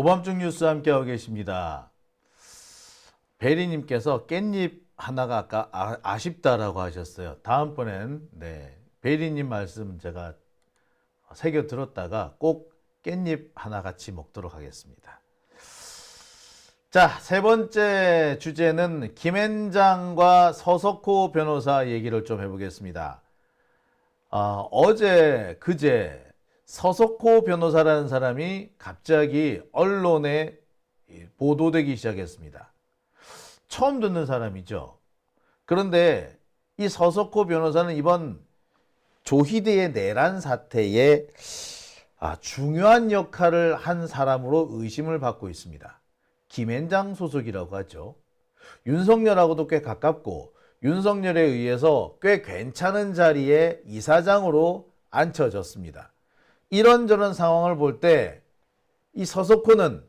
오밤중 뉴스 함께하고 계십니다. 베리님께서 깻잎 하나가 아까 아쉽다라고 하셨어요. 다음번엔 베리님 말씀 제가 새겨 들었다가 꼭 깻잎 하나 같이 먹도록 하겠습니다. 자, 세 번째 주제는 김앤장과 서석호 변호사 얘기를 좀 해보겠습니다. 그제 서석호 변호사라는 사람이 갑자기 언론에 보도되기 시작했습니다. 처음 듣는 사람이죠. 그런데 이 서석호 변호사는 이번 조희대의 내란 사태에 중요한 역할을 한 사람으로 의심을 받고 있습니다. 김앤장 소속이라고 하죠. 윤석열하고도 꽤 가깝고 윤석열에 의해서 꽤 괜찮은 자리에 이사장으로 앉혀졌습니다. 이런저런 상황을 볼 때 이 서석호는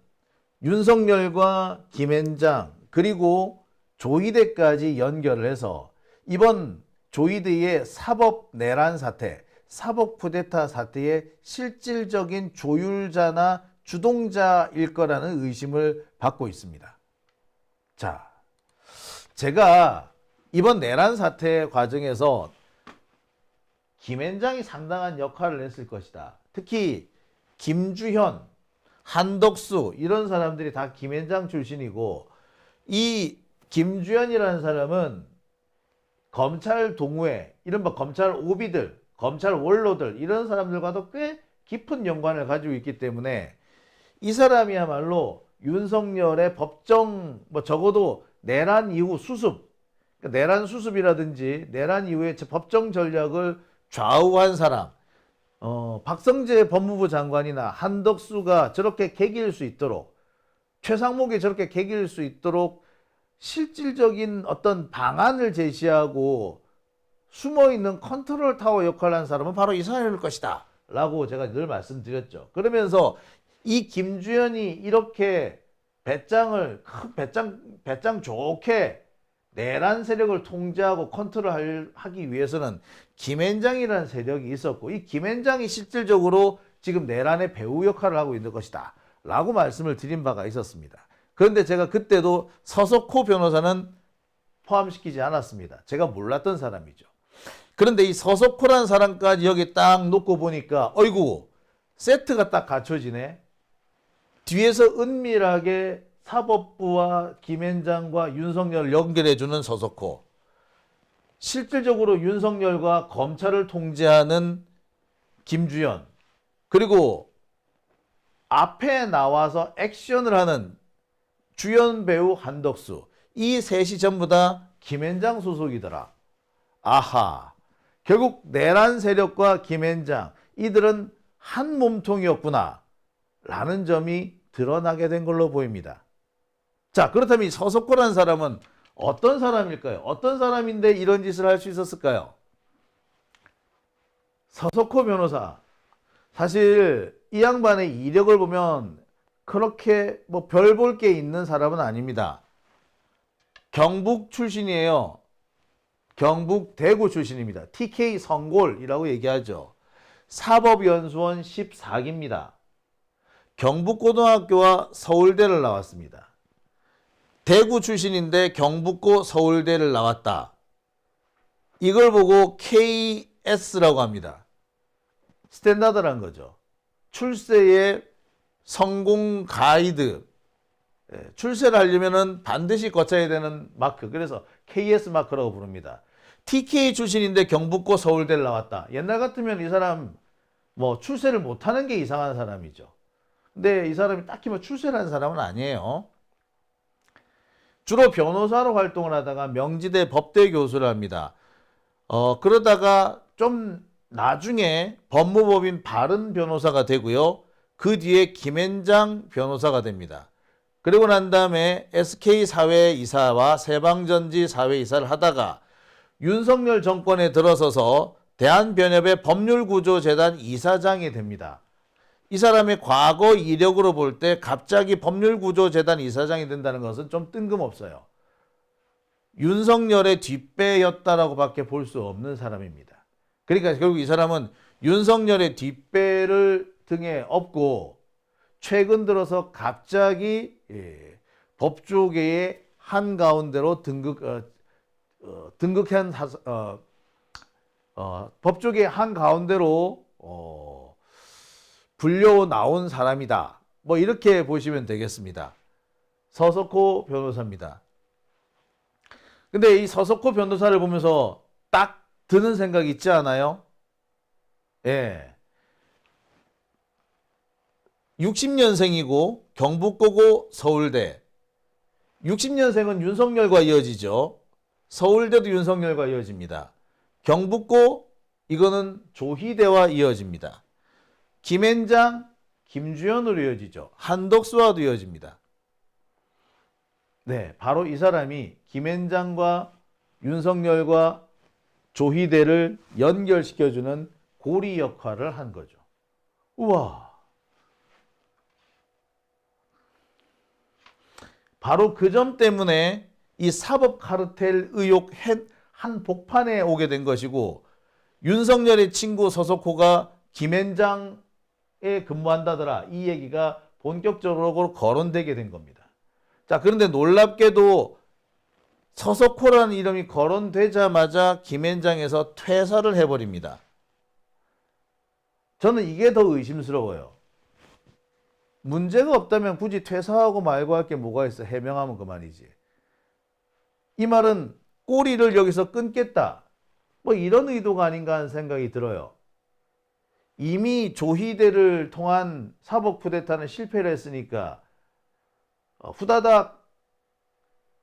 윤석열과 김앤장 그리고 조희대까지 연결을 해서 이번 조희대의 사법 내란 사태, 사법 쿠데타 사태의 실질적인 조율자나 주동자일 거라는 의심을 받고 있습니다. 자, 제가 이번 내란 사태 과정에서 김앤장이 상당한 역할을 했을 것이다. 특히 김주현, 한덕수 이런 사람들이 다 김앤장 출신이고 이 김주현이라는 사람은 검찰 동호회, 이른바 검찰 오비들, 검찰 원로들 이런 사람들과도 꽤 깊은 연관을 가지고 있기 때문에 이 사람이야말로 윤석열의 법정 적어도 내란 이후 수습, 그러니까 내란 수습이라든지 내란 이후의 법정 전략을 좌우한 사람, 박성재 법무부 장관이나 한덕수가 저렇게 개길 수 있도록, 최상목이 저렇게 개길 수 있도록 실질적인 어떤 방안을 제시하고 숨어있는 컨트롤 타워 역할을 한 사람은 바로 이 사람일 것이다 라고 제가 늘 말씀드렸죠. 그러면서 이 김주현이 이렇게 배짱 좋게 내란 세력을 통제하고 컨트롤하기 위해서는 김앤장이라는 세력이 있었고 이 김앤장이 실질적으로 지금 내란의 배후 역할을 하고 있는 것이다 라고 말씀을 드린 바가 있었습니다. 그런데 제가 그때도 서석호 변호사는 포함시키지 않았습니다. 제가 몰랐던 사람이죠. 그런데 이 서석호라는 사람까지 여기 딱 놓고 보니까 어이구 세트가 딱 갖춰지네. 뒤에서 은밀하게 사법부와 김앤장과 윤석열을 연결해주는 서석호, 실질적으로 윤석열과 검찰을 통제하는 김주현, 그리고 앞에 나와서 액션을 하는 주연 배우 한덕수, 이 셋이 전부 다 김앤장 소속이더라. 아하, 결국 내란 세력과 김앤장 이들은 한 몸통이었구나 라는 점이 드러나게 된 걸로 보입니다. 자, 그렇다면 이 서석호라는 사람은 어떤 사람일까요? 어떤 사람인데 이런 짓을 할 수 있었을까요? 서석호 변호사, 사실 이 양반의 이력을 보면 그렇게 별 볼 게 있는 사람은 아닙니다. 경북 출신이에요. 경북 대구 출신입니다. TK 성골이라고 얘기하죠. 사법연수원 14기입니다. 경북고등학교와 서울대를 나왔습니다. 대구 출신인데 경북고 서울대를 나왔다. 이걸 보고 KS라고 합니다. 스탠다드란 거죠. 출세의 성공 가이드. 출세를 하려면 반드시 거쳐야 되는 마크. 그래서 KS 마크라고 부릅니다. TK 출신인데 경북고 서울대를 나왔다. 옛날 같으면 이 사람 출세를 못하는 게 이상한 사람이죠. 근데 이 사람이 딱히 출세를 한 사람은 아니에요. 주로 변호사로 활동을 하다가 명지대 법대 교수를 합니다. 그러다가 좀 나중에 법무법인 바른 변호사가 되고요. 그 뒤에 김앤장 변호사가 됩니다. 그리고 난 다음에 SK 사회이사와 세방전지 사회이사를 하다가 윤석열 정권에 들어서서 대한변협의 법률구조재단 이사장이 됩니다. 이 사람의 과거 이력으로 볼 때 갑자기 법률구조재단 이사장이 된다는 것은 좀 뜬금없어요. 윤석열의 뒷배였다라고 밖에 볼 수 없는 사람입니다. 그러니까 결국 이 사람은 윤석열의 뒷배를 등에 업고 최근 들어서 갑자기 법조계의 한가운데로 등극한 법조계의 한가운데로 불려 나온 사람이다. 뭐 이렇게 보시면 되겠습니다. 서석호 변호사입니다. 근데 이 서석호 변호사를 보면서 딱 드는 생각이 있지 않아요? 예. 60년생이고 경북고고 서울대. 60년생은 윤석열과 이어지죠. 서울대도 윤석열과 이어집니다. 경북고 이거는 조희대와 이어집니다. 김앤장, 김주현으로 이어지죠. 한덕수와도 이어집니다. 네, 바로 이 사람이 김앤장과 윤석열과 조희대를 연결시켜주는 고리 역할을 한 거죠. 우와. 바로 그 점 때문에 이 사법 카르텔 의혹 한복판에 오게 된 것이고, 윤석열의 친구 서석호가 김앤장에 근무한다더라, 이 얘기가 본격적으로 거론되게 된 겁니다. 자, 그런데 놀랍게도 서석호라는 이름이 거론되자마자 김앤장에서 퇴사를 해버립니다. 저는 이게 더 의심스러워요. 문제가 없다면 굳이 퇴사하고 말고 할 게 뭐가 있어. 해명하면 그만이지. 이 말은 꼬리를 여기서 끊겠다, 뭐 이런 의도가 아닌가 하는 생각이 들어요. 이미 조희대를 통한 사법 쿠데타는 실패를 했으니까 후다닥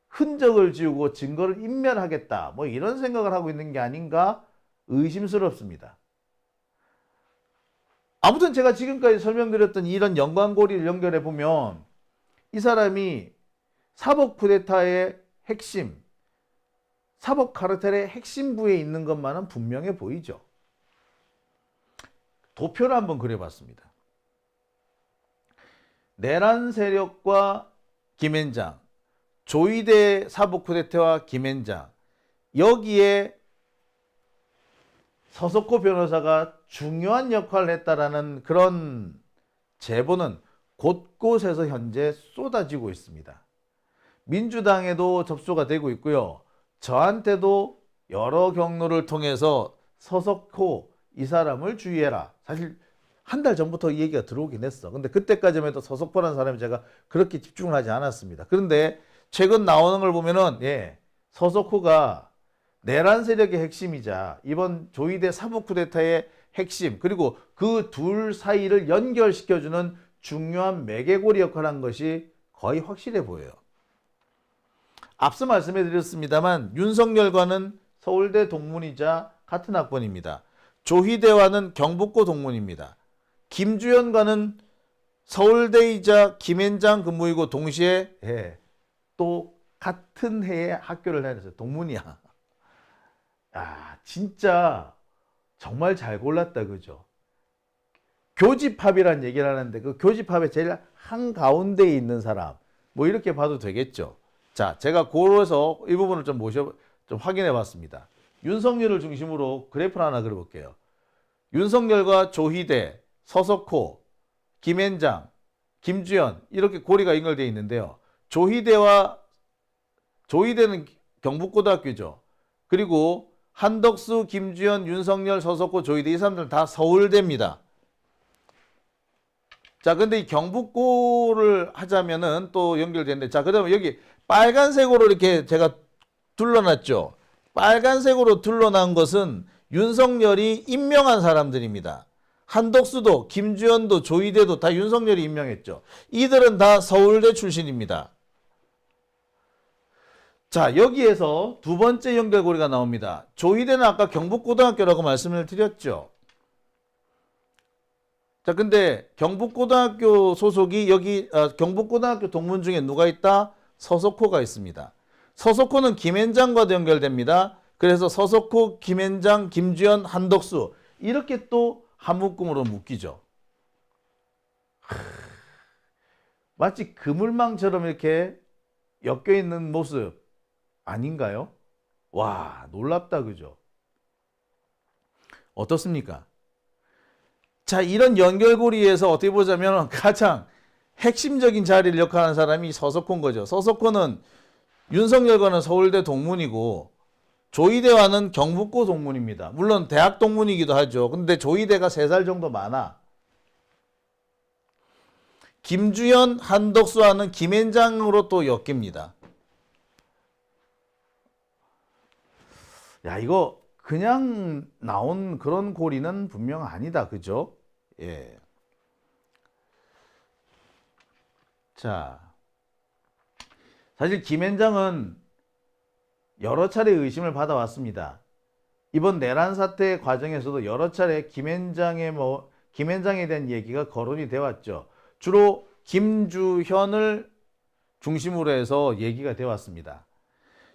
흔적을 지우고 증거를 인멸하겠다, 뭐 이런 생각을 하고 있는 게 아닌가 의심스럽습니다. 아무튼 제가 지금까지 설명드렸던 이런 연관고리를 연결해 보면 이 사람이 사법 쿠데타의 핵심, 사법 카르텔의 핵심부에 있는 것만은 분명해 보이죠. 도표를 한번 그려봤습니다. 내란 세력과 김앤장, 조희대 사법 쿠데타와 김앤장, 여기에 서석호 변호사가 중요한 역할을 했다라는 그런 제보는 곳곳에서 현재 쏟아지고 있습니다. 민주당에도 접수가 되고 있고요. 저한테도 여러 경로를 통해서 서석호 이 사람을 주의해라. 사실 한 달 전부터 이 얘기가 들어오긴 했어. 근데 그때까지만 해도 서석호라는 사람이 제가 그렇게 집중을 하지 않았습니다. 그런데 최근 나오는 걸 보면은 서석호가 내란 세력의 핵심이자 이번 조희대 사법 쿠데타의 핵심, 그리고 그 둘 사이를 연결시켜주는 중요한 매개고리 역할을 한 것이 거의 확실해 보여요. 앞서 말씀해 드렸습니다만 윤석열과는 서울대 동문이자 같은 학번입니다. 조희대와는 경북고 동문입니다. 김주현과는 서울대이자 김앤장 근무이고 동시에 또 같은 해에 학교를 다녔어요. 동문이야. 아, 진짜 정말 잘 골랐다, 그죠? 교집합이라는 얘기를 하는데 그 교집합의 제일 한가운데에 있는 사람, 뭐 이렇게 봐도 되겠죠. 자, 제가 고려해서 이 부분을 좀 확인해 봤습니다. 윤석열을 중심으로 그래프를 하나 그려볼게요. 윤석열과 조희대, 서석호, 김앤장, 김주현 이렇게 고리가 연결되어 있는데요. 조희대는 경북고등학교죠. 그리고 한덕수, 김주현, 윤석열, 서석호, 조희대 이 사람들은 다 서울대입니다. 자, 근데 이 경북고를 하자면은 또 연결되는데, 자, 그 다음에 여기 빨간색으로 이렇게 제가 둘러놨죠. 빨간색으로 둘러난 것은 윤석열이 임명한 사람들입니다. 한덕수도, 김주현도, 조희대도 다 윤석열이 임명했죠. 이들은 다 서울대 출신입니다. 자, 여기에서 두 번째 연결고리가 나옵니다. 조희대는 아까 경북고등학교라고 말씀을 드렸죠. 자, 근데 경북고등학교 소속이 여기 경북고등학교 동문 중에 누가 있다? 서석호가 있습니다. 서석호는 김앤장과도 연결됩니다. 그래서 서석호, 김앤장, 김주현, 한덕수 이렇게 또 한 묶음으로 묶이죠. 마치 그물망처럼 이렇게 엮여 있는 모습 아닌가요? 와, 놀랍다, 그죠? 어떻습니까? 자, 이런 연결고리에서 어떻게 보자면 가장 핵심적인 자리를 역할하는 사람이 서석호인 거죠. 서석호는 윤석열과는 서울대 동문이고 조이대와는 경북고 동문입니다. 물론 대학 동문이기도 하죠. 근데 조이대가 3살 정도 많아. 김주현, 한덕수와는 김앤장으로 또 엮입니다. 야, 이거 그냥 나온 그런 고리는 분명 아니다. 그죠? 예. 자, 사실 김앤장은 여러 차례 의심을 받아왔습니다. 이번 내란 사태 과정에서도 여러 차례 김앤장에 대한 얘기가 거론이 되어 왔죠. 주로 김주현을 중심으로 해서 얘기가 되어 왔습니다.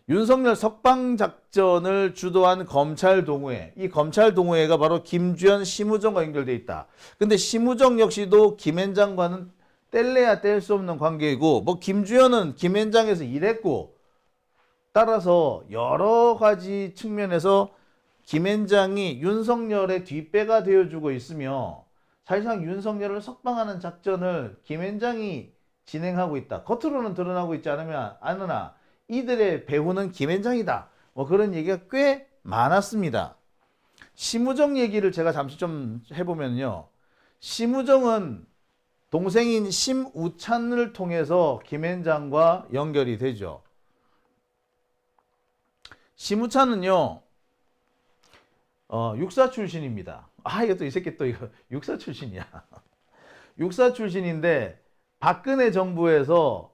윤석열 석방작전을 주도한 검찰 동호회, 이 검찰 동호회가 바로 김주현, 심우정과 연결되어 있다. 근데 심우정 역시도 김앤장과는 뗄래야 뗄 수 없는 관계이고, 뭐 김주현은 김앤장에서 일했고, 따라서 여러 가지 측면에서 김앤장이 윤석열의 뒷배가 되어주고 있으며 사실상 윤석열을 석방하는 작전을 김앤장이 진행하고 있다. 겉으로는 드러나고 있지 않으나 이들의 배후는 김앤장이다. 뭐 그런 얘기가 꽤 많았습니다. 심우정 얘기를 제가 잠시 좀 해보면요. 심우정은 동생인 심우찬을 통해서 김앤장과 연결이 되죠. 심우찬은요, 육사 출신입니다. 이것도 이 새끼 또 이거 육사 출신이야. 육사 출신인데 박근혜 정부에서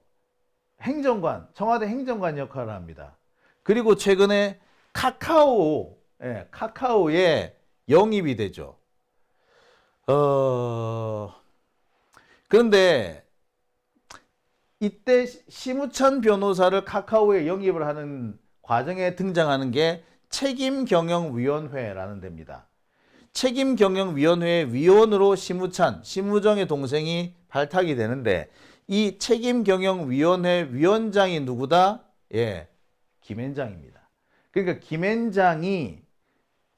행정관, 청와대 행정관 역할을 합니다. 그리고 최근에 카카오에 영입이 되죠. 그런데 이때 심우찬 변호사를 카카오에 영입을 하는 과정에 등장하는 게 책임경영위원회라는 데입니다. 책임경영위원회의 위원으로 심우정의 동생이 발탁이 되는데 이 책임경영위원회 위원장이 누구다? 예, 김앤장입니다. 그러니까 김앤장이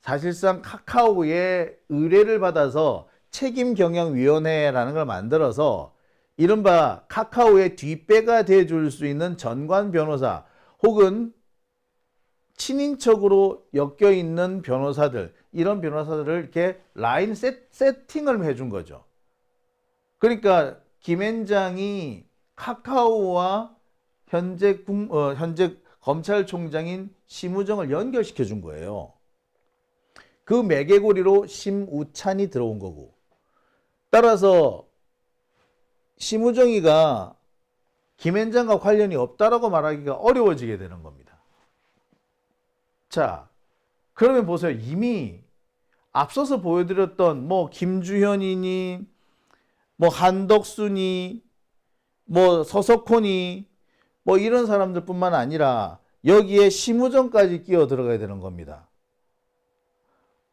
사실상 카카오의 의뢰를 받아서 책임경영위원회라는 걸 만들어서 이른바 카카오의 뒷배가 돼줄 수 있는 전관 변호사 혹은 친인척으로 엮여있는 변호사들, 이런 변호사들을 이렇게 라인 세팅을 해준 거죠. 그러니까 김앤장이 카카오와 현재 검찰총장인 심우정을 연결시켜 준 거예요. 그 매개고리로 심우찬이 들어온 거고, 따라서 심우정이가 김앤장과 관련이 없다라고 말하기가 어려워지게 되는 겁니다. 자, 그러면 보세요. 이미 앞서서 보여드렸던 뭐 김주현이니 뭐 한덕수니 뭐 서석호니 뭐 이런 사람들 뿐만 아니라 여기에 심우정까지 끼어 들어가야 되는 겁니다.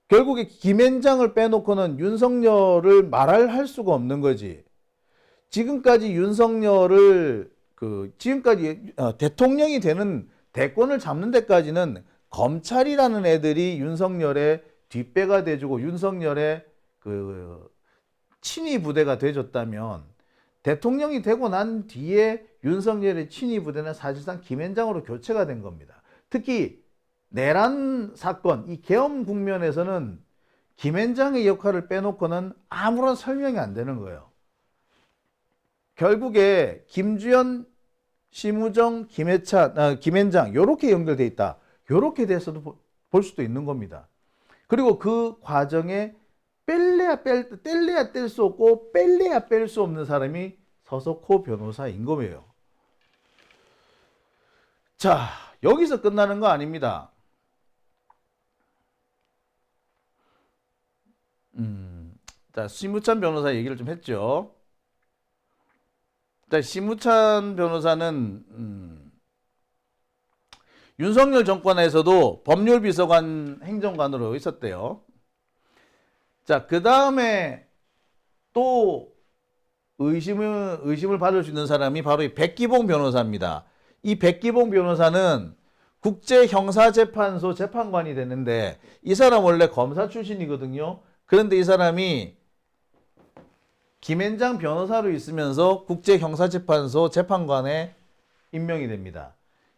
결국에 김앤장을 빼놓고는 윤석열을 말할 수가 없는 거지. 지금까지 윤석열을 지금까지 대통령이 되는 대권을 잡는 데까지는 검찰이라는 애들이 윤석열의 뒷배가 돼주고 윤석열의 친위 부대가 돼줬다면 대통령이 되고 난 뒤에 윤석열의 친위 부대는 사실상 김앤장으로 교체가 된 겁니다. 특히 내란 사건, 이 계엄 국면에서는 김앤장의 역할을 빼놓고는 아무런 설명이 안 되는 거예요. 결국에 김주현, 심우정, 김앤장 이렇게 연결돼 있다. 이렇게 돼서도 볼 수도 있는 겁니다. 그리고 그 과정에 뗄래야 뗄 수 없고 뺄래야 뺄 수 없는 사람이 서석호 변호사인 거예요. 자, 여기서 끝나는 거 아닙니다. 자, 심우찬 변호사 얘기를 좀 했죠. 자, 심우찬 변호사는 윤석열 정권에서도 법률비서관 행정관으로 있었대요. 자, 그 다음에 또 의심을 받을 수 있는 사람이 바로 이 백기봉 변호사입니다. 이 백기봉 변호사는 국제형사재판소 재판관이 되는데 이 사람 원래 검사 출신이거든요. 그런데 이 사람이 김앤장 변호사로 있으면서 국제형사재판소 재판관에 임명이 됩니다.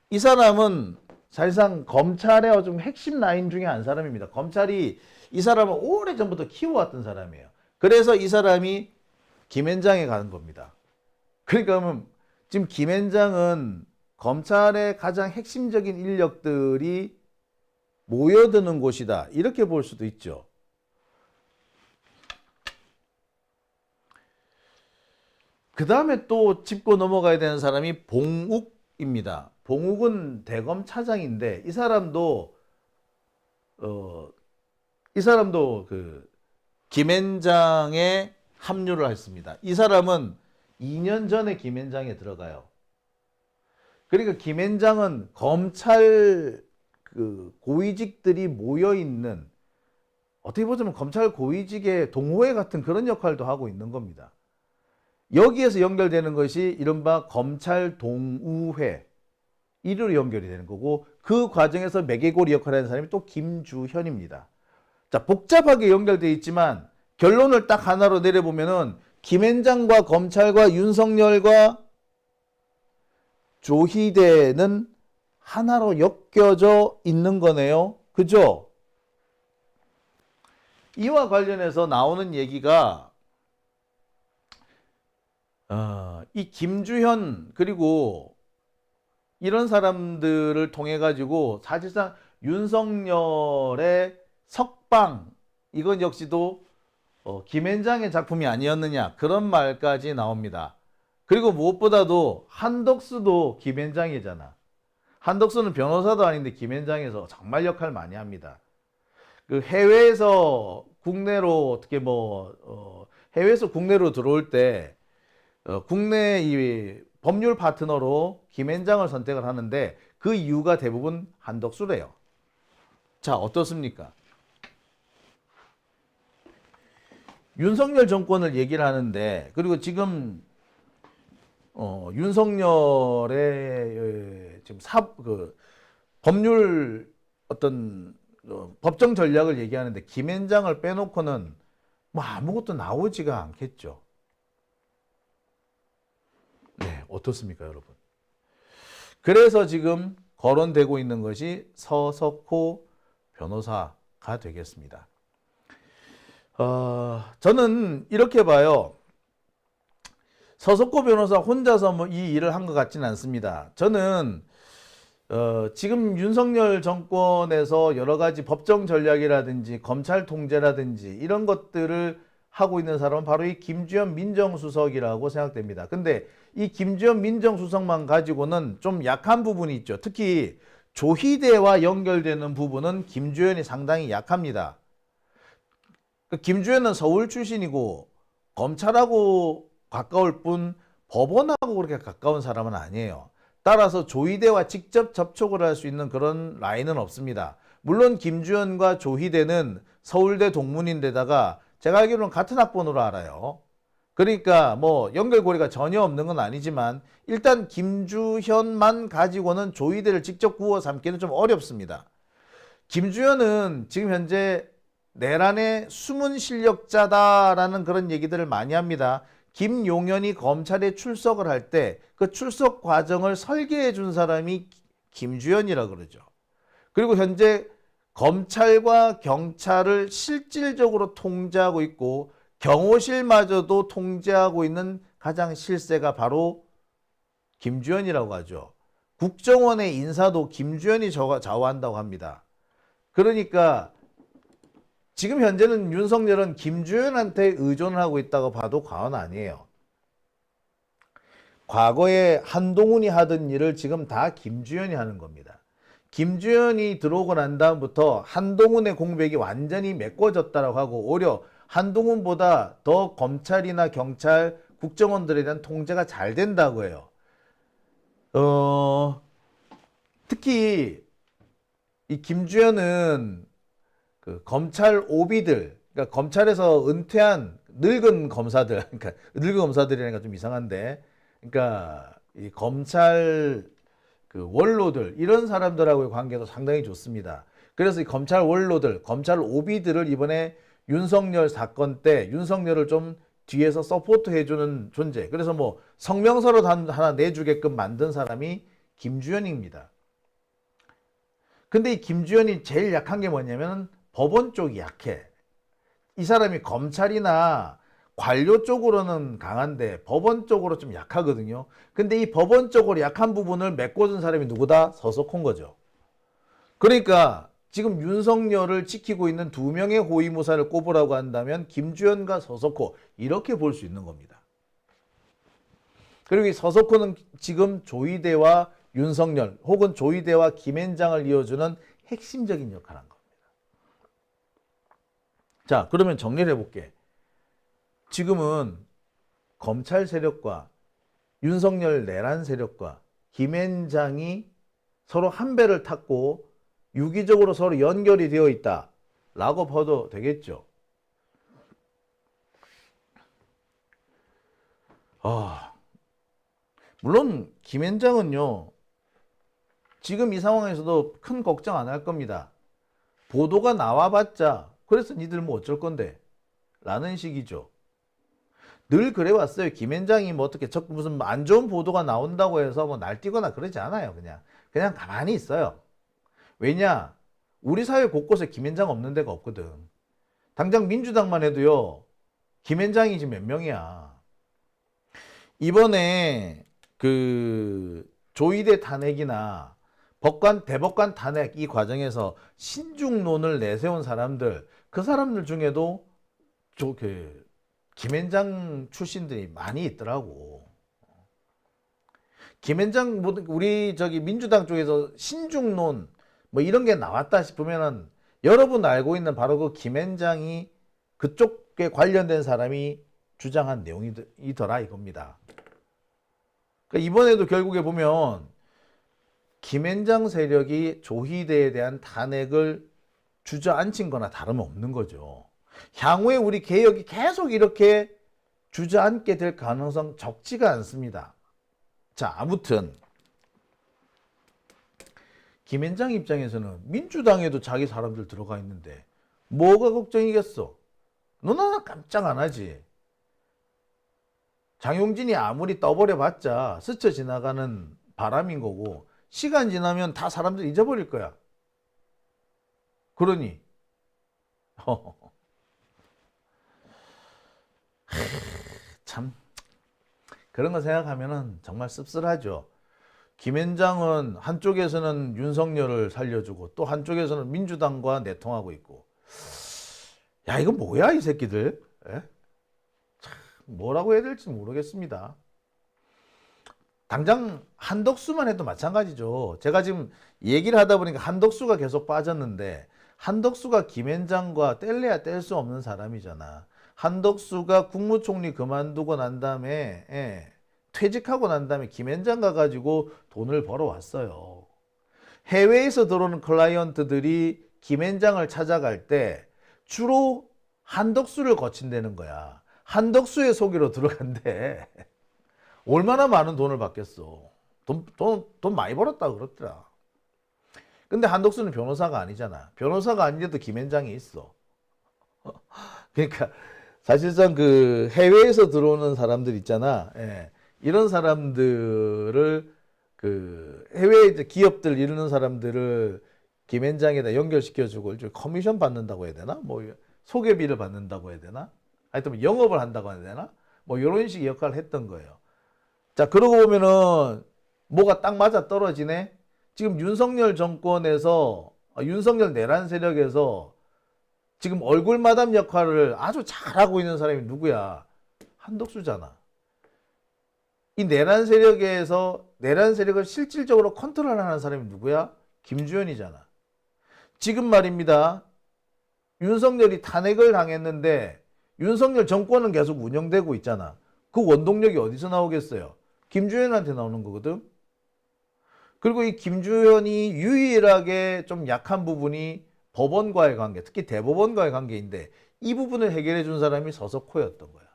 이 사람은 사실상 검찰의 좀 핵심 라인 중에 한 사람입니다. 검찰이 이 사람을 오래전부터 키워왔던 사람이에요. 그래서 이 사람이 김앤장에 가는 겁니다. 그러니까 지금 김앤장은 검찰의 가장 핵심적인 인력들이 모여드는 곳이다. 이렇게 볼 수도 있죠. 그 다음에 또 짚고 넘어가야 되는 사람이 봉욱입니다. 봉욱은 대검 차장인데 이 사람도 그 김앤장에 합류를 했습니다. 이 사람은 2년 전에 김앤장에 들어가요. 그러니까 김앤장은 검찰 그 고위직들이 모여 있는, 어떻게 보자면 검찰 고위직의 동호회 같은 그런 역할도 하고 있는 겁니다. 여기에서 연결되는 것이 이른바 검찰 동우회, 이리로 연결이 되는 거고, 그 과정에서 매개고리 역할을 하는 사람이 또 김주현입니다. 자, 복잡하게 연결되어 있지만 결론을 딱 하나로 내려보면은 김앤장과 검찰과 윤석열과 조희대는 하나로 엮여져 있는 거네요. 그죠? 이와 관련해서 나오는 얘기가 이 김주현 그리고 이런 사람들을 통해 가지고 사실상 윤석열의 석방, 이건 역시도 김앤장의 작품이 아니었느냐, 그런 말까지 나옵니다. 그리고 무엇보다도 한덕수도 김앤장이잖아. 한덕수는 변호사도 아닌데 김앤장에서 정말 역할 많이 합니다. 그 해외에서 국내로 해외에서 국내로 들어올 때 국내 이 법률 파트너로 김앤장을 선택을 하는데 그 이유가 대부분 한덕수래요. 자, 어떻습니까? 윤석열 정권을 얘기를 하는데, 그리고 지금 윤석열의 지금 법률 법정 전략을 얘기하는데 김앤장을 빼놓고는 뭐 아무것도 나오지가 않겠죠. 네, 어떻습니까, 여러분? 그래서 지금 거론되고 있는 것이 서석호 변호사가 되겠습니다. 저는 이렇게 봐요. 서석호 변호사 혼자서 뭐 이 일을 한 것 같지는 않습니다. 저는 지금 윤석열 정권에서 여러 가지 법정 전략이라든지 검찰 통제라든지 이런 것들을 하고 있는 사람은 바로 이 김주현 민정수석이라고 생각됩니다. 근데 이 김주현 민정수석만 가지고는 좀 약한 부분이 있죠. 특히 조희대와 연결되는 부분은 김주현이 상당히 약합니다. 김주현은 서울 출신이고 검찰하고 가까울 뿐 법원하고 그렇게 가까운 사람은 아니에요. 따라서 조희대와 직접 접촉을 할 수 있는 그런 라인은 없습니다. 물론 김주현과 조희대는 서울대 동문인데다가 제가 알기로는 같은 학번으로 알아요. 그러니까 뭐 연결고리가 전혀 없는 건 아니지만 일단 김주현만 가지고는 조희대를 직접 구워 삼기는 좀 어렵습니다. 김주현은 지금 현재 내란의 숨은 실력자다라는 그런 얘기들을 많이 합니다. 김용현이 검찰에 출석을 할 때 그 출석 과정을 설계해 준 사람이 김주현이라 그러죠. 그리고 현재 검찰과 경찰을 실질적으로 통제하고 있고 경호실마저도 통제하고 있는 가장 실세가 바로 김주현이라고 하죠. 국정원의 인사도 김주현이 좌우한다고 합니다. 그러니까 지금 현재는 윤석열은 김주현한테 의존을 하고 있다고 봐도 과언 아니에요. 과거에 한동훈이 하던 일을 지금 다 김주현이 하는 겁니다. 김주현이 들어오고 난 다음부터 한동훈의 공백이 완전히 메꿔졌다고 하고 오히려 한동훈보다 더 검찰이나 경찰, 국정원들에 대한 통제가 잘 된다고 해요. 특히 이 김주현은 그 검찰 오비들, 그러니까 검찰에서 은퇴한 늙은 검사들, 그러니까 늙은 검사들이라니까 좀 이상한데, 그러니까 이 검찰 그 원로들 이런 사람들하고의 관계도 상당히 좋습니다. 그래서 이 검찰 원로들, 검찰 오비들을 이번에 윤석열 사건 때 윤석열을 좀 뒤에서 서포트 해주는 존재. 그래서 뭐 성명서로 하나 내주게끔 만든 사람이 김주현입니다. 근데 이 김주현이 제일 약한 게 뭐냐면 법원 쪽이 약해. 이 사람이 검찰이나 관료 쪽으로는 강한데 법원 쪽으로 좀 약하거든요. 근데 이 법원 쪽으로 약한 부분을 메꿔준 사람이 누구다? 서석호인 거죠. 그러니까 지금 윤석열을 지키고 있는 두 명의 호위무사를 꼽으라고 한다면 김주현과 서석호 이렇게 볼 수 있는 겁니다. 그리고 이 서석호는 지금 조이대와 윤석열 혹은 조이대와 김앤장을 이어주는 핵심적인 역할을 한 겁니다. 자, 그러면 정리를 해볼게. 지금은 검찰 세력과 윤석열 내란 세력과 김앤장이 서로 한 배를 탔고 유기적으로 서로 연결이 되어 있다라고 봐도 되겠죠. 물론 김앤장은요. 지금 이 상황에서도 큰 걱정 안 할 겁니다. 보도가 나와봤자 그래서 니들 뭐 어쩔 건데 라는 식이죠. 늘 그래왔어요. 김앤장이 뭐 어떻게 무슨 안 좋은 보도가 나온다고 해서 뭐 날뛰거나 그러지 않아요. 그냥 가만히 있어요. 왜냐? 우리 사회 곳곳에 김앤장 없는 데가 없거든. 당장 민주당만 해도요. 김앤장이 지금 몇 명이야. 이번에 그 조이대 탄핵이나 대법관 탄핵 이 과정에서 신중론을 내세운 사람들, 그 사람들 중에도 김앤장 출신들이 많이 있더라고. 김앤장 우리 민주당 쪽에서 신중론 뭐 이런 게 나왔다 싶으면은 여러분 알고 있는 바로 그 김앤장이 그쪽에 관련된 사람이 주장한 내용이더라 이겁니다. 그러니까 이번에도 결국에 보면 김앤장 세력이 조희대에 대한 탄핵을 주저앉힌 거나 다름없는 거죠. 향후에 우리 개혁이 계속 이렇게 주저앉게 될 가능성 적지가 않습니다. 자, 아무튼 김앤장 입장에서는 민주당에도 자기 사람들 들어가 있는데 뭐가 걱정이겠어? 너나 깜짝 안 하지. 장용진이 아무리 떠버려봤자 스쳐 지나가는 바람인 거고 시간 지나면 다 사람들 잊어버릴 거야. 그러니 참 그런 거 생각하면은 정말 씁쓸하죠. 김앤장은 한쪽에서는 윤석열을 살려주고 또 한쪽에서는 민주당과 내통하고 있고. 야, 이거 뭐야 이 새끼들. 에? 참, 뭐라고 해야 될지 모르겠습니다. 당장 한덕수만 해도 마찬가지죠. 제가 지금 얘기를 하다 보니까 한덕수가 계속 빠졌는데 한덕수가 김앤장과 뗄래야 뗄 수 없는 사람이잖아. 한덕수가 국무총리 그만두고 난 다음에 퇴직하고 난 다음에 김앤장 가가지고 돈을 벌어왔어요. 해외에서 들어오는 클라이언트들이 김앤장을 찾아갈 때 주로 한덕수를 거친다는 거야. 한덕수의 소개로 들어간대. 얼마나 많은 돈을 받겠어. 돈 많이 벌었다 그러더라. 근데 한덕수는 변호사가 아니잖아. 변호사가 아닌데도 김앤장이 있어. 그러니까 사실상 그 해외에서 들어오는 사람들 있잖아. 예. 이런 사람들을 그 해외 기업들 이루는 사람들을 김앤장에다 연결시켜주고 커미션 받는다고 해야 되나? 뭐 소개비를 받는다고 해야 되나? 하여튼 영업을 한다고 해야 되나? 뭐 이런 식의 역할을 했던 거예요. 자, 그러고 보면은 뭐가 딱 맞아 떨어지네. 지금 윤석열 정권에서 윤석열 내란 세력에서 지금 얼굴 마담 역할을 아주 잘하고 있는 사람이 누구야? 한덕수잖아. 이 내란 세력에서 내란 세력을 실질적으로 컨트롤하는 사람이 누구야? 김주현이잖아. 지금 말입니다. 윤석열이 탄핵을 당했는데 윤석열 정권은 계속 운영되고 있잖아. 그 원동력이 어디서 나오겠어요? 김주현한테 나오는 거거든. 그리고 이 김주현이 유일하게 좀 약한 부분이 법원과의 관계, 특히 대법원과의 관계인데 이 부분을 해결해 준 사람이 서석호였던 거야.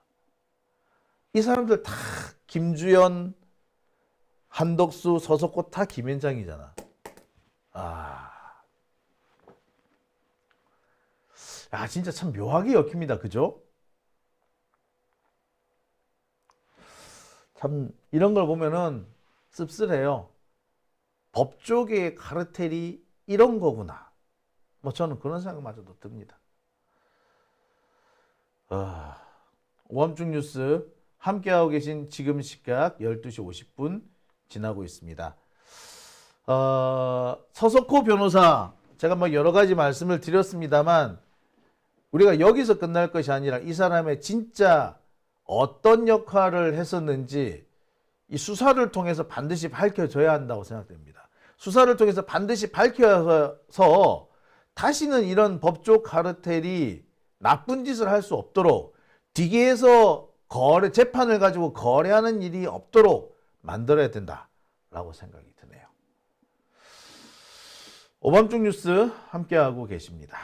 이 사람들 다 김주현, 한덕수, 서석호 다 김앤장이잖아. 진짜 참 묘하게 엮입니다. 그죠? 참 이런 걸 보면은 씁쓸해요. 법조계의 카르텔이 이런 거구나. 뭐 저는 그런 생각마저도 듭니다. 오밤중 뉴스 함께하고 계신 지금 시각 12시 50분 지나고 있습니다. 서석호 변호사, 제가 뭐 여러 가지 말씀을 드렸습니다만 우리가 여기서 끝날 것이 아니라 이 사람의 진짜 어떤 역할을 했었는지 이 수사를 통해서 반드시 밝혀져야 한다고 생각됩니다. 수사를 통해서 반드시 밝혀서 다시는 이런 법조 카르텔이 나쁜 짓을 할 수 없도록 뒤에서 재판을 가지고 거래하는 일이 없도록 만들어야 된다라고 생각이 드네요. 오밤중 뉴스 함께하고 계십니다.